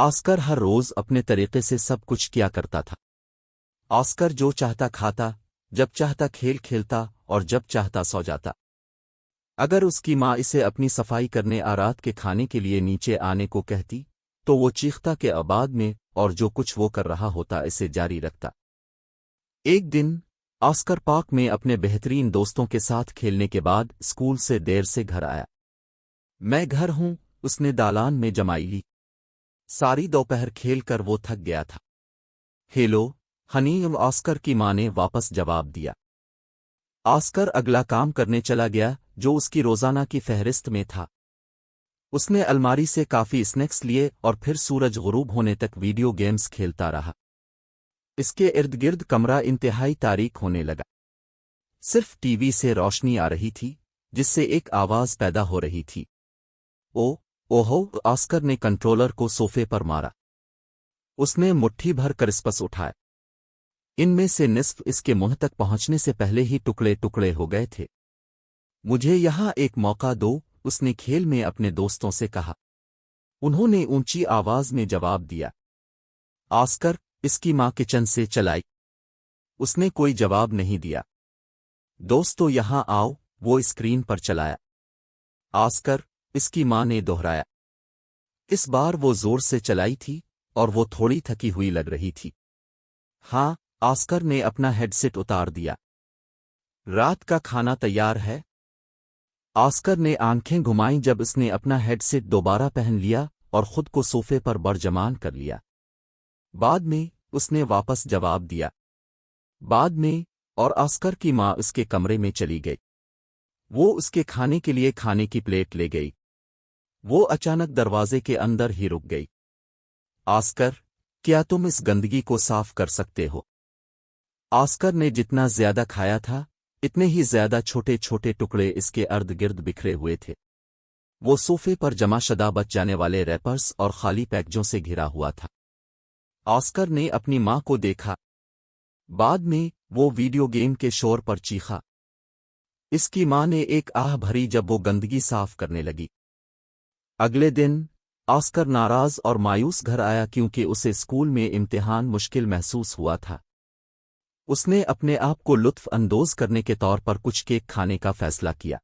Oscar ہر روز اپنے طریقے سے سب کچھ کیا کرتا تھا۔ آسکر جو چاہتا کھاتا، جب چاہتا کھیل کھیلتا اور جب چاہتا سو جاتا۔ اگر اس کی ماں اسے اپنی صفائی کرنے رات کے کھانے کے لیے نیچے آنے کو کہتی تو وہ چیختا کہ آباد میں اور جو کچھ وہ کر رہا ہوتا اسے جاری رکھتا۔ ایک دن آسکر پارک میں اپنے بہترین دوستوں کے ساتھ کھیلنے کے بعد اسکول سے دیر سے گھر آیا۔ میں گھر ہوں، اس نے دالان میں جمائی لی۔ ساری دوپہر کھیل کر وہ تھک گیا تھا۔ ہیلو ہنی، آسکر کی ماں نے واپس جواب دیا۔ آسکر اگلا کام کرنے چلا گیا جو اس کی روزانہ کی فہرست میں تھا۔ اس نے الماری سے کافی اسنیکس لیے اور پھر سورج غروب ہونے تک ویڈیو گیمز کھیلتا رہا۔ اس کے ارد گرد کمرہ انتہائی تاریک ہونے لگا۔ صرف ٹی وی سے روشنی آ رہی تھی جس سے ایک آواز پیدا ہو رہی تھی۔ اوہو، آسکر نے کنٹرولر کو صوفے پر مارا۔ اس نے مٹھی بھر کرسپس اٹھائے۔ ان میں سے نصف اس کے منہ تک پہنچنے سے پہلے ہی ٹکڑے ٹکڑے ہو گئے تھے۔ مجھے یہاں ایک موقع دو، اس نے کھیل میں اپنے دوستوں سے کہا۔ انہوں نے اونچی آواز میں جواب دیا۔ آسکر، اس کی ماں کچن سے چلائی۔ اس نے کوئی جواب نہیں دیا۔ دوستو یہاں آؤ، وہ اسکرین پر چلایا۔ آسکر، اس کی ماں نے دہرایا۔ اس بار وہ زور سے چلائی تھی اور وہ تھوڑی تھکی ہوئی لگ رہی تھی۔ ہاں، آسکر نے اپنا ہیڈ سیٹ اتار دیا۔ رات کا کھانا تیار ہے؟ آسکر نے آنکھیں گھمائیں جب اس نے اپنا ہیڈ سیٹ دوبارہ پہن لیا اور خود کو صوفے پر برجمان کر لیا۔ بعد میں اس نے واپس جواب دیا۔ بعد میں، اور آسکر کی ماں اس کے کمرے میں چلی گئی۔ وہ اس کے کھانے کے لیے کھانے کی پلیٹ لے گئی۔ وہ اچانک دروازے کے اندر ہی رک گئی۔ آسکر، کیا تم اس گندگی کو صاف کر سکتے ہو؟ آسکر نے جتنا زیادہ کھایا تھا اتنے ہی زیادہ چھوٹے چھوٹے ٹکڑے اس کے ارد گرد بکھرے ہوئے تھے۔ وہ صوفے پر جمع شدہ بچ جانے والے ریپرز اور خالی پیکجوں سے گھرا ہوا تھا۔ آسکر نے اپنی ماں کو دیکھا۔ بعد میں وہ ویڈیو گیم کے شور پر چیخا۔ اس کی ماں نے ایک آہ بھری جب وہ گندگی صاف کرنے لگی۔ اگلے دن آسکر ناراض اور مایوس گھر آیا کیونکہ اسے اسکول میں امتحان مشکل محسوس ہوا تھا۔ اس نے اپنے آپ کو لطف اندوز کرنے کے طور پر کچھ کیک کھانے کا فیصلہ کیا۔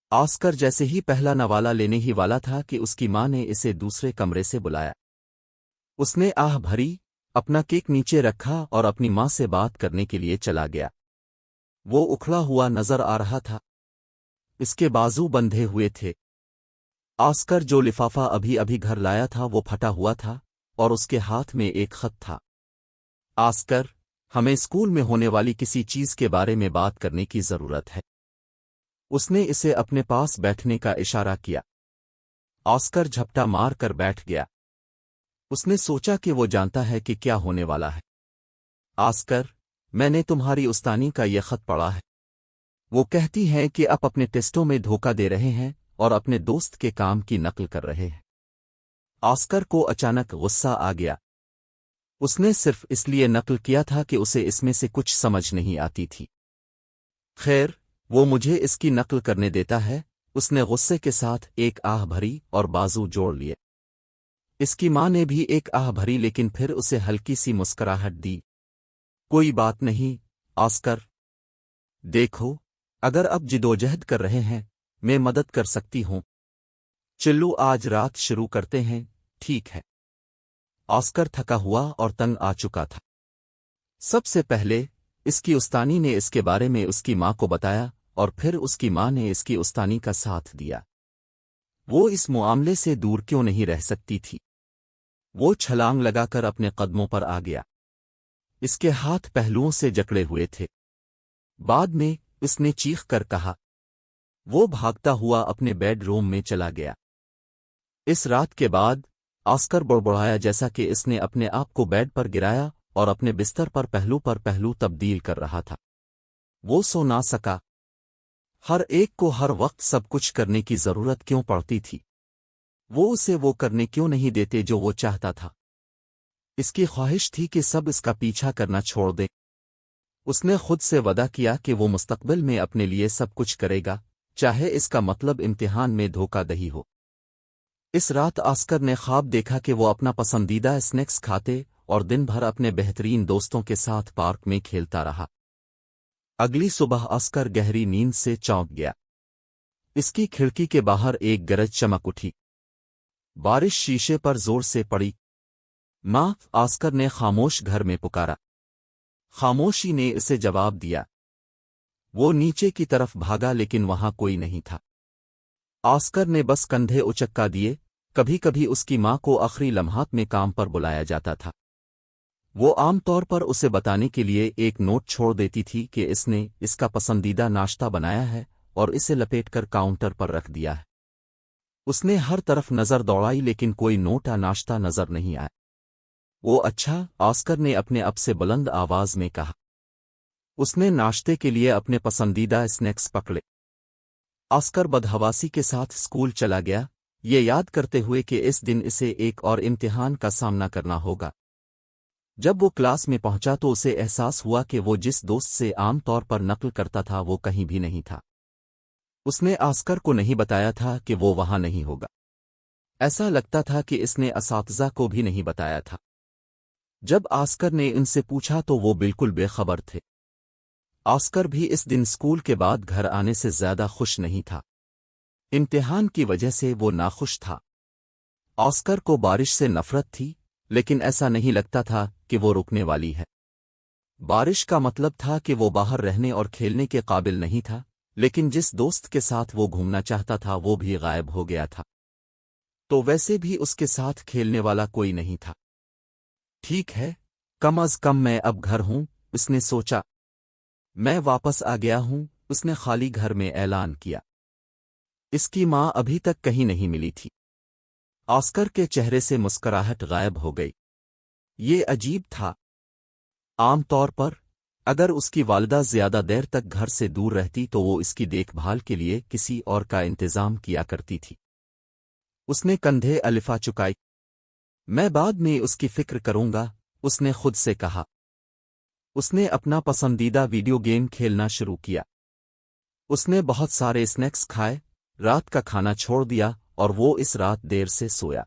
آسکر جیسے ہی پہلا نوالا لینے ہی والا تھا کہ اس کی ماں نے اسے دوسرے کمرے سے بلایا۔ اس نے آہ بھری، اپنا کیک نیچے رکھا اور اپنی ماں سے بات کرنے کے لیے چلا گیا۔ وہ اکھڑا ہوا نظر آ رہا تھا۔ اس کے بازو بندھے ہوئے تھے۔ آسکر جو لفافہ ابھی ابھی گھر لایا تھا وہ پھٹا ہوا تھا اور اس کے ہاتھ میں ایک خط تھا۔ آسکر، ہمیں اسکول میں ہونے والی کسی چیز کے بارے میں بات کرنے کی ضرورت ہے۔ اس نے اسے اپنے پاس بیٹھنے کا اشارہ کیا۔ آسکر جھپٹا مار کر بیٹھ گیا۔ اس نے سوچا کہ وہ جانتا ہے کہ کیا ہونے والا ہے۔ آسکر، میں نے تمہاری استانی کا یہ خط پڑھا ہے۔ وہ کہتی ہے کہ آپ اپنے ٹیسٹوں میں دھوکہ دے رہے ہیں اور اپنے دوست کے کام کی نقل کر رہے ہیں۔ آسکر کو اچانک غصہ آ گیا۔ اس نے صرف اس لیے نقل کیا تھا کہ اسے اس میں سے کچھ سمجھ نہیں آتی تھی۔ خیر، وہ مجھے اس کی نقل کرنے دیتا ہے، اس نے غصے کے ساتھ ایک آہ بھری اور بازو جوڑ لیے۔ اس کی ماں نے بھی ایک آہ بھری لیکن پھر اسے ہلکی سی مسکراہٹ دی۔ کوئی بات نہیں، آسکر۔ دیکھو، اگر اب جدوجہد کر رہے ہیں، میں مدد کر سکتی ہوں۔ چلو آج رات شروع کرتے ہیں، ٹھیک ہے؟ آسکر تھکا ہوا اور تنگ آ چکا تھا۔ سب سے پہلے اس کی استانی نے اس کے بارے میں اس کی ماں کو بتایا اور پھر اس کی ماں نے اس کی استانی کا ساتھ دیا۔ وہ اس معاملے سے دور کیوں نہیں رہ سکتی تھی؟ وہ چھلانگ لگا کر اپنے قدموں پر آ گیا۔ اس کے ہاتھ پہلوؤں سے جکڑے ہوئے تھے۔ بعد میں اس نے چیخ کر کہا۔ وہ بھاگتا ہوا اپنے بیڈ روم میں چلا گیا۔ اس رات کے بعد آسکر بڑبڑایا جیسا کہ اس نے اپنے آپ کو بیڈ پر گرایا اور اپنے بستر پر پہلو تبدیل کر رہا تھا۔ وہ سو نہ سکا۔ ہر ایک کو ہر وقت سب کچھ کرنے کی ضرورت کیوں پڑتی تھی؟ وہ اسے وہ کرنے کیوں نہیں دیتے جو وہ چاہتا تھا؟ اس کی خواہش تھی کہ سب اس کا پیچھا کرنا چھوڑ دیں۔ اس نے خود سے وعدہ کیا کہ وہ مستقبل میں اپنے لیے سب کچھ کرے گا، چاہے اس کا مطلب امتحان میں دھوکہ دہی ہو۔ اس رات آسکر نے خواب دیکھا کہ وہ اپنا پسندیدہ اسنیکس کھاتے اور دن بھر اپنے بہترین دوستوں کے ساتھ پارک میں کھیلتا رہا۔ اگلی صبح آسکر گہری نیند سے چونک گیا۔ اس کی کھڑکی کے باہر ایک گرج چمک اٹھی۔ بارش شیشے پر زور سے پڑی۔ ماں، آسکر نے خاموش گھر میں پکارا۔ خاموشی نے اسے جواب دیا۔ وہ نیچے کی طرف بھاگا لیکن وہاں کوئی نہیں تھا۔ آسکر نے بس کندھے اچکا دیے۔ کبھی کبھی اس کی ماں کو آخری لمحات میں کام پر بلایا جاتا تھا۔ وہ عام طور پر اسے بتانے کے لیے ایک نوٹ چھوڑ دیتی تھی کہ اس نے اس کا پسندیدہ ناشتہ بنایا ہے اور اسے لپیٹ کر کاؤنٹر پر رکھ دیا ہے۔ اس نے ہر طرف نظر دوڑائی لیکن کوئی نوٹ یا ناشتہ نظر نہیں آیا۔ وہ اچھا، آسکر نے اپنے اب سے بلند آواز میں کہا۔ اس نے ناشتے کے لیے اپنے پسندیدہ اسنیکس پکڑے۔ آسکر بدحواسی کے ساتھ اسکول چلا گیا، یہ یاد کرتے ہوئے کہ اس دن اسے ایک اور امتحان کا سامنا کرنا ہوگا۔ جب وہ کلاس میں پہنچا تو اسے احساس ہوا کہ وہ جس دوست سے عام طور پر نقل کرتا تھا وہ کہیں بھی نہیں تھا۔ اس نے آسکر کو نہیں بتایا تھا کہ وہ وہاں نہیں ہوگا۔ ایسا لگتا تھا کہ اس نے اساتذہ کو بھی نہیں بتایا تھا۔ جب آسکر نے ان سے پوچھا تو وہ بالکل بے خبر تھے۔ آسکر بھی اس دن اسکول کے بعد گھر آنے سے زیادہ خوش نہیں تھا۔ امتحان کی وجہ سے وہ ناخوش تھا۔ آسکر کو بارش سے نفرت تھی، لیکن ایسا نہیں لگتا تھا کہ وہ رکنے والی ہے۔ بارش کا مطلب تھا کہ وہ باہر رہنے اور کھیلنے کے قابل نہیں تھا، لیکن جس دوست کے ساتھ وہ گھومنا چاہتا تھا وہ بھی غائب ہو گیا تھا، تو ویسے بھی اس کے ساتھ کھیلنے والا کوئی نہیں تھا۔ ٹھیک ہے، کم از کم میں اب گھر ہوں، اس نے سوچا۔ میں واپس آ گیا ہوں، اس نے خالی گھر میں اعلان کیا۔ اس کی ماں ابھی تک کہیں نہیں ملی تھی۔ آسکر کے چہرے سے مسکراہٹ غائب ہو گئی۔ یہ عجیب تھا۔ عام طور پر اگر اس کی والدہ زیادہ دیر تک گھر سے دور رہتی تو وہ اس کی دیکھ بھال کے لیے کسی اور کا انتظام کیا کرتی تھی۔ اس نے کندھے الفا چکائی۔ میں بعد میں اس کی فکر کروں گا، اس نے خود سے کہا۔ اس نے اپنا پسندیدہ ویڈیو گیم کھیلنا شروع کیا۔ اس نے بہت سارے اسنیکس کھائے، رات کا کھانا چھوڑ دیا اور وہ اس رات دیر سے سویا۔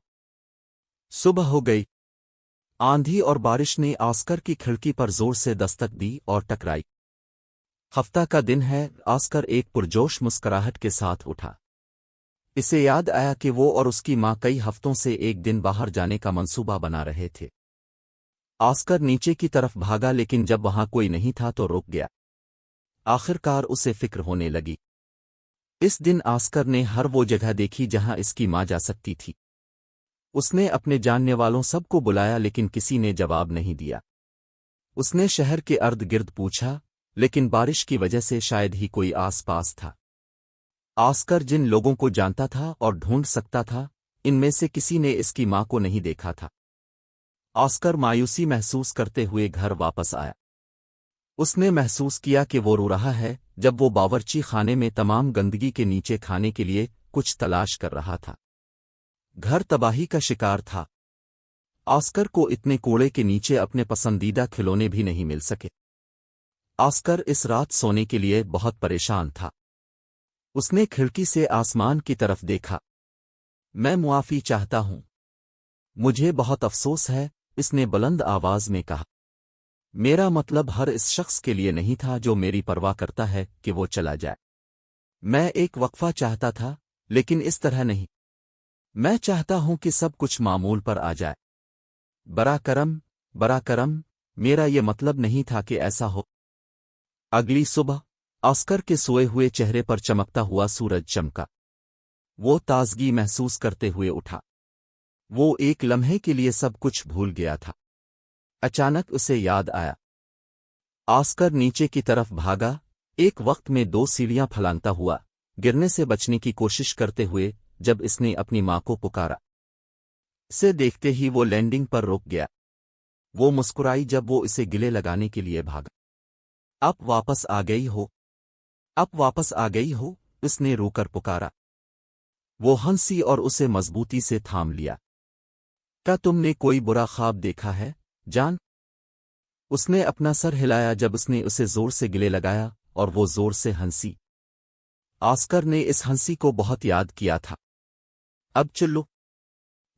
صبح ہو گئی۔ آندھی اور بارش نے آسکر کی کھڑکی پر زور سے دستک دی اور ٹکرائی۔ ہفتہ کا دن ہے، آسکر ایک پرجوش مسکراہٹ کے ساتھ اٹھا۔ اسے یاد آیا کہ وہ اور اس کی ماں کئی ہفتوں سے ایک دن باہر جانے کا منصوبہ بنا رہے تھے۔ آسکر نیچے کی طرف بھاگا لیکن جب وہاں کوئی نہیں تھا تو رک گیا۔ آخرکار اسے فکر ہونے لگی۔ اس دن آسکر نے ہر وہ جگہ دیکھی جہاں اس کی ماں جا سکتی تھی۔ اس نے اپنے جاننے والوں سب کو بلایا لیکن کسی نے جواب نہیں دیا۔ اس نے شہر کے ارد گرد پوچھا، لیکن بارش کی وجہ سے شاید ہی کوئی آس پاس تھا۔ آسکر جن لوگوں کو جانتا تھا اور ڈھونڈ سکتا تھا، ان میں سے کسی نے اس کی ماں کو نہیں دیکھا تھا۔ آسکر مایوسی محسوس کرتے ہوئے گھر واپس آیا۔ اس نے محسوس کیا کہ وہ رو رہا ہے جب وہ باورچی خانے میں تمام گندگی کے نیچے کھانے کے لیے کچھ تلاش کر رہا تھا۔ گھر تباہی کا شکار تھا۔ آسکر کو اتنے کوڑے کے نیچے اپنے پسندیدہ کھلونے بھی نہیں مل سکے۔ آسکر اس رات سونے کے لیے بہت پریشان تھا۔ اس نے کھڑکی سے آسمان کی طرف دیکھا۔ میں معافی چاہتا ہوں۔ مجھے بہت افسوس ہے، اس نے بلند آواز میں کہا۔ میرا مطلب ہر اس شخص کے لیے نہیں تھا جو میری پرواہ کرتا ہے کہ وہ چلا جائے۔ میں ایک وقفہ چاہتا تھا، لیکن اس طرح نہیں۔ میں چاہتا ہوں کہ سب کچھ معمول پر آ جائے۔ برا کرم، میرا یہ مطلب نہیں تھا کہ ایسا ہو۔ اگلی صبح آسکر کے سوئے ہوئے چہرے پر چمکتا ہوا سورج چمکا۔ وہ تازگی محسوس کرتے ہوئے اٹھا۔ وہ ایک لمحے کے لیے سب کچھ بھول گیا تھا۔ اچانک اسے یاد آیا۔ آسکر نیچے کی طرف بھاگا، ایک وقت میں 2 سیڑھیاں پھلانگتا ہوا، گرنے سے بچنے کی کوشش کرتے ہوئے جب اس نے اپنی ماں کو پکارا۔ اسے دیکھتے ہی وہ لینڈنگ پر رک گیا۔ وہ مسکرائی جب وہ اسے گلے لگانے کے لیے بھاگا۔ اب واپس آ گئی ہو، اس نے رو کر پکارا۔ وہ ہنسی اور اسے مضبوطی سے تھام لیا۔ کیا تم نے کوئی برا خواب دیکھا ہے، جان؟ اس نے اپنا سر ہلایا جب اس نے اسے زور سے گلے لگایا اور وہ زور سے ہنسی۔ آسکر نے اس ہنسی کو بہت یاد کیا تھا۔ اب چلو۔